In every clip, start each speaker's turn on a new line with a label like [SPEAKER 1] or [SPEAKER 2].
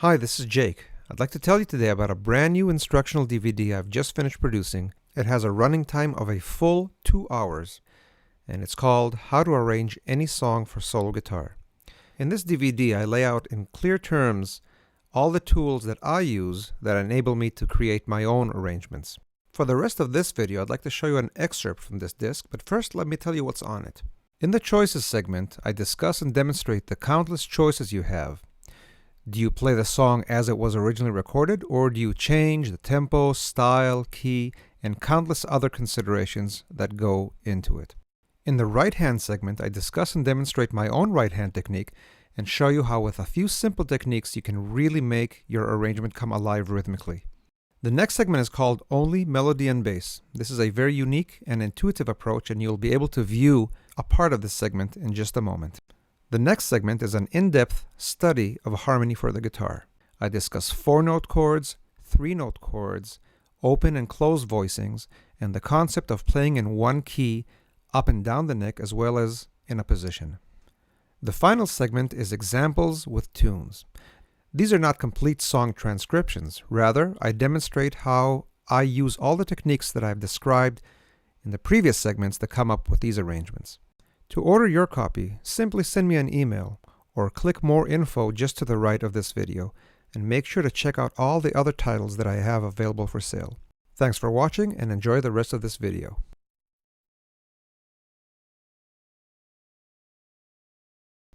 [SPEAKER 1] Hi, this is Jake. I'd like to tell you today about a brand new instructional DVD I've just finished producing. It has a running time of a full 2 hours, and it's called How to Arrange Any Song for Solo Guitar. In this DVD, I lay out in clear terms all the tools that I use that enable me to create my own arrangements. For the rest of this video, I'd like to show you an excerpt from this disc, but first let me tell you what's on it. In the Choices segment, I discuss and demonstrate the countless choices you have. Do you play the song as it was originally recorded, or do you change the tempo, style, key, and countless other considerations that go into it? In the right hand segment, I discuss and demonstrate my own right hand technique and show you how with a few simple techniques you can really make your arrangement come alive rhythmically. The next segment is called Only Melody and Bass. This is a very unique and intuitive approach, and you'll be able to view a part of this segment in just a moment. The next segment is an in-depth study of harmony for the guitar. I discuss 4-note chords, 3-note chords, open and closed voicings, and the concept of playing in one key up and down the neck as well as in a position. The final segment is examples with tunes. These are not complete song transcriptions. Rather, I demonstrate how I use all the techniques that I've described in the previous segments to come up with these arrangements. To order your copy, simply send me an email or click more info just to the right of this video, and make sure to check out all the other titles that I have available for sale. Thanks for watching and enjoy the rest of this video.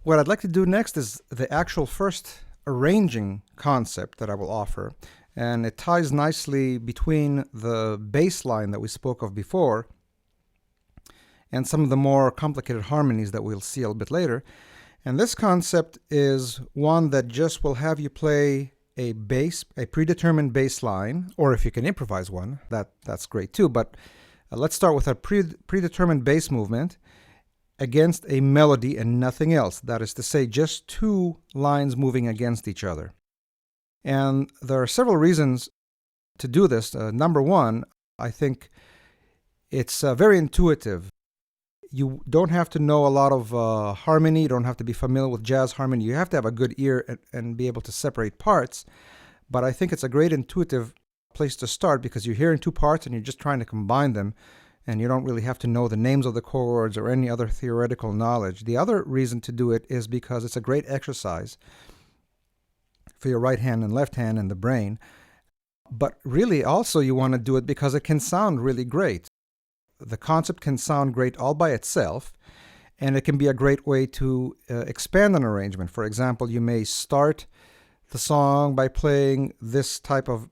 [SPEAKER 1] What I'd like to do next is the actual first arranging concept that I will offer, and it ties nicely between the bass line that we spoke of before and some of the more complicated harmonies that we'll see a little bit later. And this concept is one that just will have you play a predetermined bass line, or if you can improvise one, that's great too. But let's start with a predetermined bass movement against a melody and nothing else. That is to say, just two lines moving against each other. And there are several reasons to do this. Number one, I think it's very intuitive. You don't have to know a lot of harmony. You don't have to be familiar with jazz harmony. You have to have a good ear and be able to separate parts. But I think it's a great intuitive place to start because you're hearing two parts and you're just trying to combine them, and you don't really have to know the names of the chords or any other theoretical knowledge. The other reason to do it is because it's a great exercise for your right hand and left hand and the brain. But really also you want to do it because it can sound really great. The concept can sound great all by itself, and it can be a great way to expand an arrangement. For example, you may start the song by playing this type of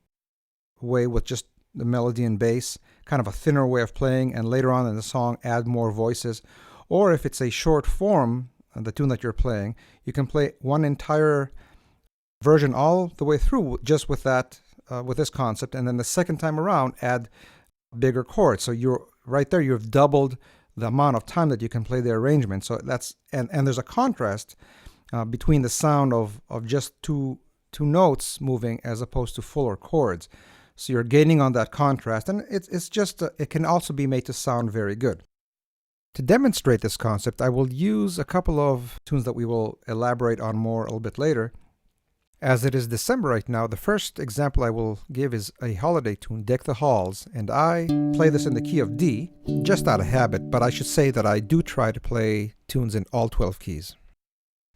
[SPEAKER 1] way with just the melody and bass, kind of a thinner way of playing, and later on in the song add more voices. Or if it's a short form, the tune that you're playing, you can play one entire version all the way through just with that, with this concept, and then the second time around add bigger chords. So you're right there, you've doubled the amount of time that you can play the arrangement. So that's and there's a contrast between the sound of just two notes moving as opposed to fuller chords. So you're gaining on that contrast, and it's just it can also be made to sound very good. To demonstrate this concept, I will use a couple of tunes that we will elaborate on more a little bit later. As it is December right now, the first example I will give is a holiday tune, Deck the Halls, and I play this in the key of D, just out of habit, but I should say that I do try to play tunes in all 12 keys.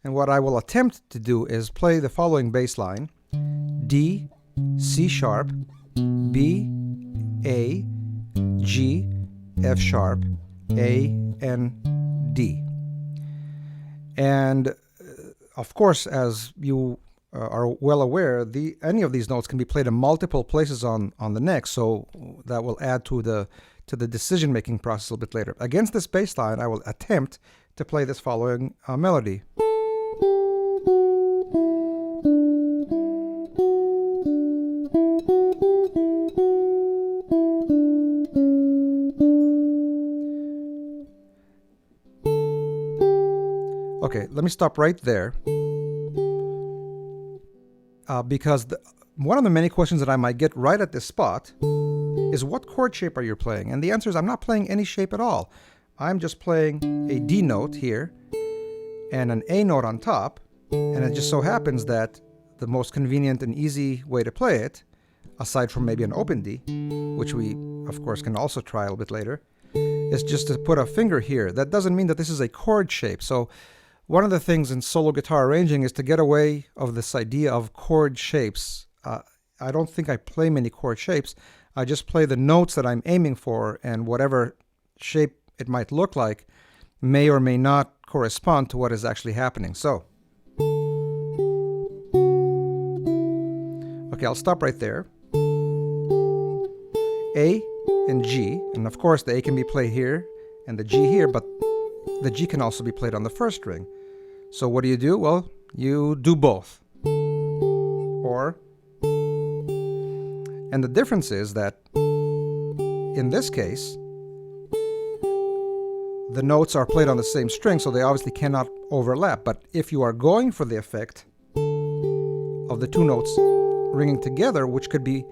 [SPEAKER 1] And what I will attempt to do is play the following bass line: D, C sharp, B, A, G, F sharp, A, and D. And of course, as you are well aware, any of these notes can be played in multiple places on the neck, so that will add to the decision-making process a little bit later. Against this bass line, I will attempt to play this following melody. Okay, let me stop right there. Because one of the many questions that I might get right at this spot is, what chord shape are you playing? And the answer is, I'm not playing any shape at all. I'm just playing a D note here and an A note on top, and it just so happens that the most convenient and easy way to play it, aside from maybe an open D, which we of course can also try a little bit later, is just to put a finger here. That doesn't mean that this is a chord shape. So one of the things in solo guitar arranging is to get away of this idea of chord shapes. I don't think I play many chord shapes. I just play the notes that I'm aiming for, and whatever shape it might look like may or may not correspond to what is actually happening. So, okay, I'll stop right there. A and G, and of course the A can be played here and the G here, but the G can also be played on the first string. So what do? Well, you do both. Or, and the difference is that in this case, the notes are played on the same string, so they obviously cannot overlap. But if you are going for the effect of the two notes ringing together, which could be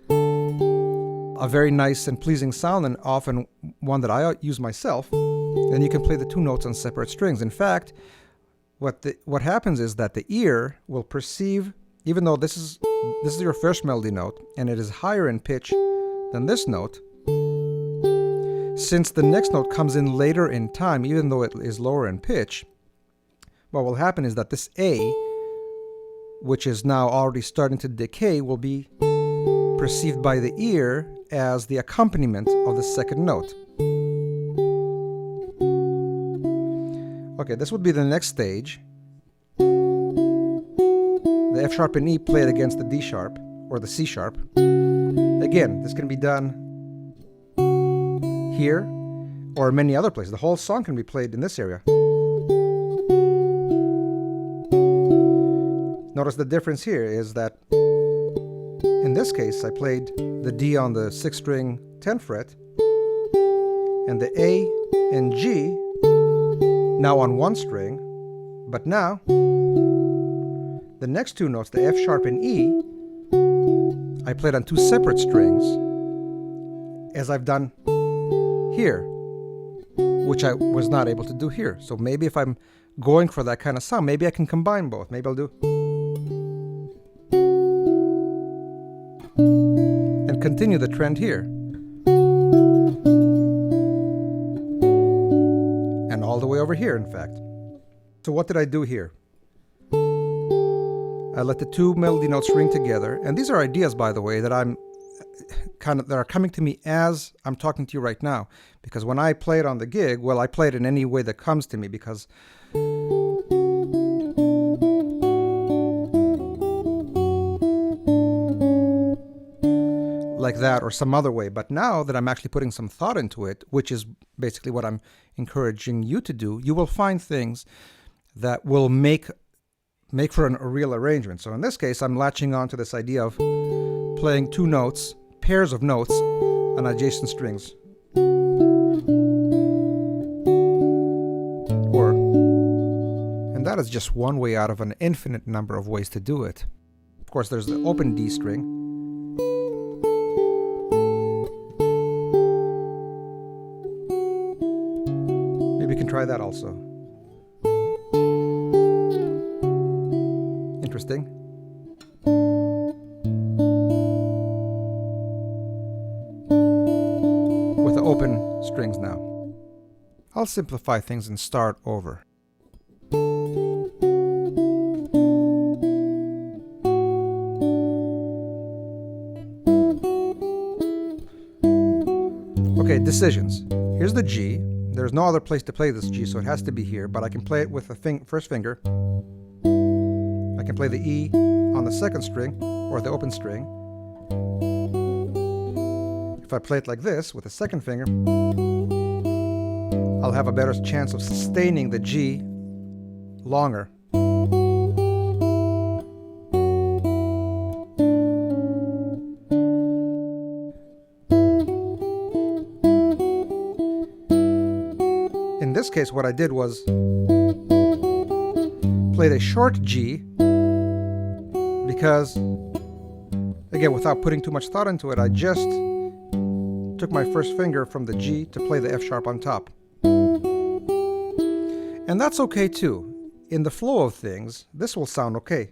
[SPEAKER 1] a very nice and pleasing sound, and often one that I use myself, then you can play the two notes on separate strings. In fact, what happens is that the ear will perceive, even though this is your first melody note and it is higher in pitch than this note, since the next note comes in later in time, even though it is lower in pitch, what will happen is that this A, which is now already starting to decay, will be perceived by the ear as the accompaniment of the second note. Okay, this would be the next stage. The F sharp and E played against the D sharp or the C sharp. Again, this can be done here or many other places. The whole song can be played in this area. Notice the difference here is that in this case I played the D on the 6th string 10th fret and the A and G now on one string, but now the next two notes, the F sharp and E, I played on two separate strings, as I've done here, which I was not able to do here. So maybe if I'm going for that kind of sound, maybe I can combine both. Maybe I'll do and continue the trend here. And all the way over here, in fact. So what did I do here? I let the two melody notes ring together, and these are ideas, by the way, that that are coming to me as I'm talking to you right now. Because when I play it on the gig, well, I play it in any way that comes to me, because like that or some other way. But now that I'm actually putting some thought into it, which is basically what I'm encouraging you to do, you will find things that will make for a real arrangement. So in this case, I'm latching on to this idea of playing two notes, pairs of notes on adjacent strings. And that is just one way out of an infinite number of ways to do it. Of course, there's the open D string. Maybe you can try that also. Interesting. With the open strings now. I'll simplify things and start over. Okay, decisions. Here's the G. There's no other place to play this G, so it has to be here, but I can play it with the first finger. I can play the E on the second string, or the open string. If I play it like this, with the second finger, I'll have a better chance of sustaining the G longer. In this case, what I did was played a short G, because, again, without putting too much thought into it, I just took my first finger from the G to play the F sharp on top. And that's okay too. In the flow of things, this will sound okay.